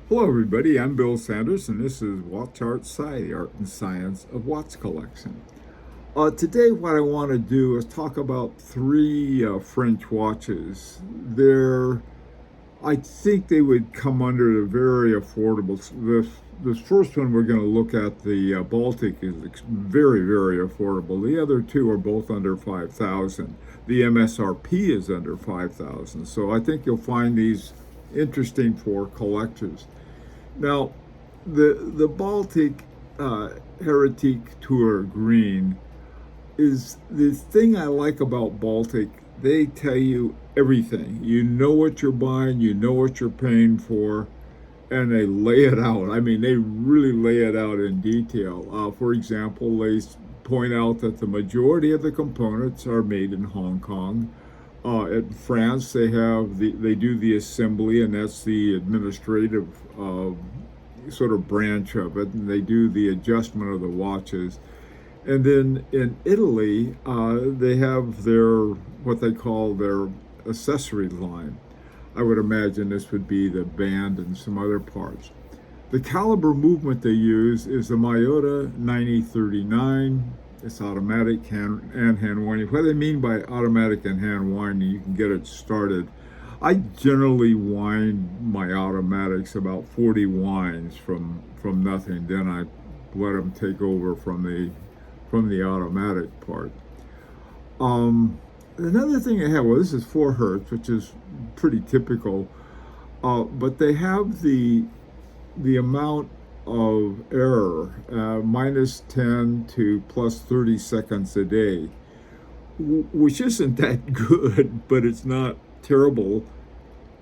Hello, everybody. I'm Bill Sanders, and this is Watch Art Sci, the art and science of watch collection. Today, what I want to do is talk about three French watches. I think they would come under the very affordable. This first one we're going to look at, the Baltic, is very, very affordable. The other two are both under 5,000. The MSRP is under 5,000. So I think you'll find these interesting for collectors. Now, the Baltic Heretic Tour Green is the thing I like about Baltic. They tell you everything. You know what you're buying, you know what you're paying for, and they lay it out. I mean, they really lay it out in detail. For example, they point out that the majority of the components are made in Hong Kong. In France, they do the assembly, and that's the administrative sort of branch of it, and they do the adjustment of the watches. And then in Italy, they have their what they call their accessory line. I would imagine this would be the band and some other parts. The caliber movement they use is the Miyota 9039. It's automatic hand winding. What they mean by automatic and hand winding, you can get it started. I generally wind my automatics about 40 winds from nothing. Then I let them take over from the automatic part. Another thing they have, well, this is 4 hertz, which is pretty typical, but they have the amount of error, minus 10 to plus 30 seconds a day, which isn't that good, but it's not terrible,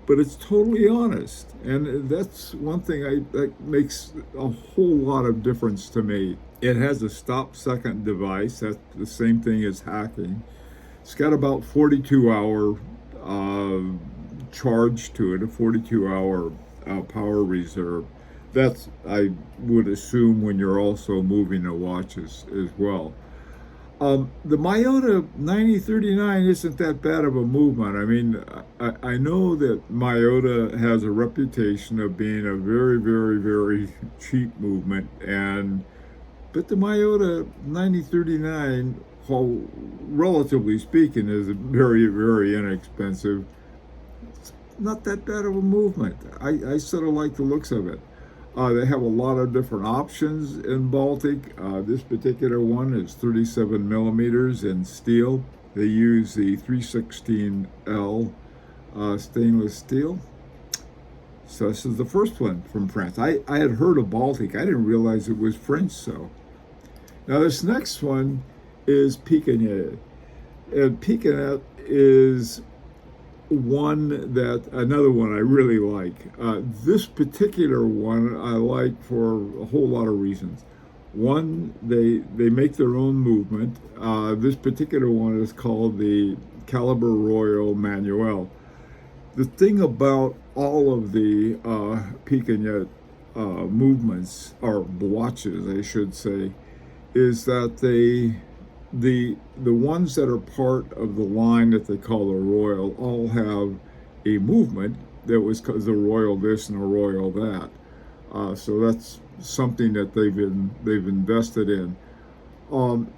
but it's totally honest. And that's one thing that makes a whole lot of difference to me. It has a stop second device. That's the same thing as hacking. It's got about 42-hour charge to it, a 42-hour power reserve. That's, I would assume, when you're also moving the watches as well. The Miyota 9039 isn't that bad of a movement. I mean, I know that Miyota has a reputation of being a very, very, very cheap movement, but the Miyota 9039, while relatively speaking, is very, very inexpensive. It's not that bad of a movement. I sort of like the looks of it. They have a lot of different options in Baltic. This particular one is 37 millimeters in steel. They use the 316L stainless steel. So this is the first one from France. I had heard of Baltic. I didn't realize it was French, so. Now this next one is Pequignet. And Pequignet is another one I really like. This particular one I like for a whole lot of reasons. One, they make their own movement. This particular one is called the Caliber Royal Manuel. The thing about all of the Pequignet movements, or watches, I should say, is that the ones that are part of the line that they call the Royal all have a movement that was the Royal this and the Royal that. So that's something that they've invested in.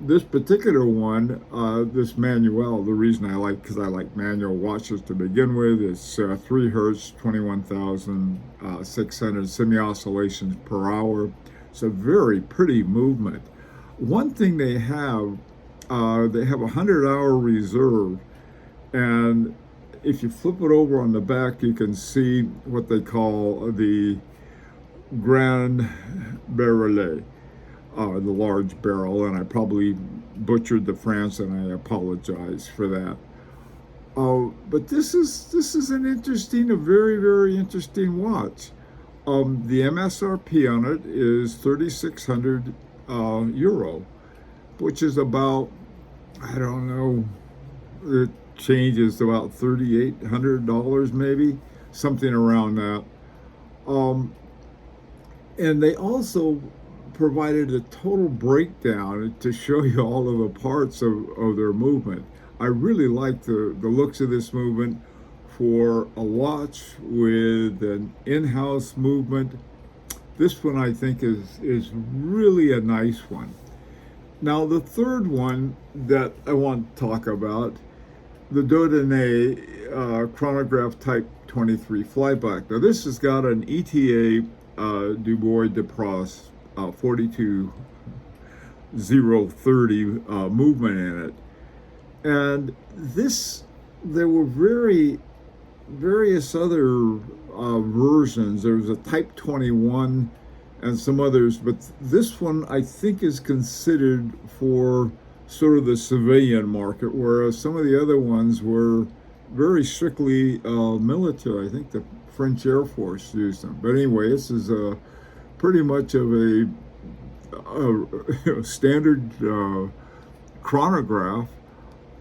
This particular one, this Manuel, the reason because I like manual watches to begin with, is 3 hertz, 21,600 semi-oscillations per hour. It's a very pretty movement. One thing they have a 100-hour reserve, and if you flip it over on the back, you can see what they call the Grand Barrelet, the large barrel, and I probably butchered the France, and I apologize for that. But this is a very, very interesting watch. The MSRP on it is 3,600 euro, which is about, I don't know, it changes to about $3,800 maybe, something around that. And they also provided a total breakdown to show you all of the parts of their movement. I really like the looks of this movement for a watch with an in-house movement, this one I think is really a nice one. Now the third one that I want to talk about, the Dodane chronograph type 23 flyback. Now this has got an ETA Du Bois de Pras 42030 movement in it. And this, there were various other versions. There was a Type 21 and some others, but this one I think is considered for sort of the civilian market, whereas some of the other ones were very strictly military. I think the French Air Force used them. But anyway, this is pretty much of a standard chronograph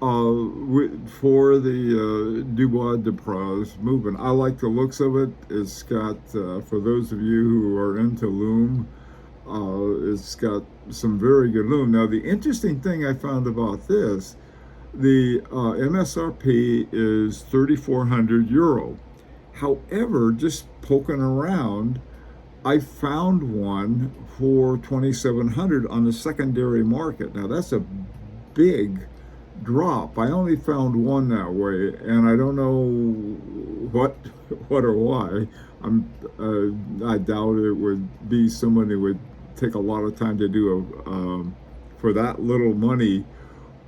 for the Du Bois de Pras movement. I like the looks of it. It's got, for those of you who are into loom, it's got some very good loom. Now, the interesting thing I found about this, the MSRP is €3,400. However, just poking around, I found one for 2,700 on the secondary market. Now, that's a big drop. I only found one that way, and I don't know what or why. I doubt it would be someone who would take a lot of time to do for that little money,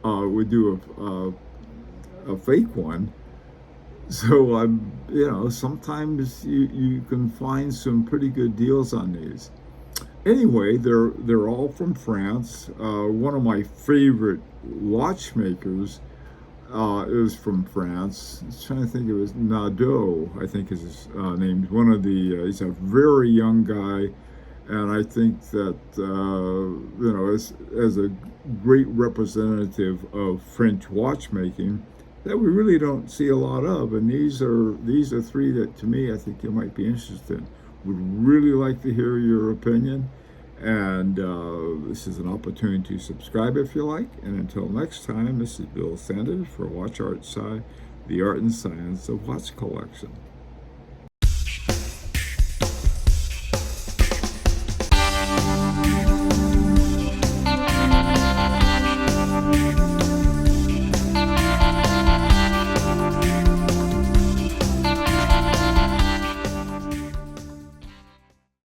would do a fake one. So sometimes you can find some pretty good deals on these. Anyway, they're all from France. One of my favorite watchmakers is from France. I was trying to think, it was Nadeau, I think is his name. One of the he's a very young guy, and I think that as a great representative of French watchmaking that we really don't see a lot of. And these are three that, to me, I think you might be interested in. Would really like to hear your opinion. And this is an opportunity to subscribe if you like. And until next time, this is Bill Sanders for Watch Art Sci, the art and science of watch collection.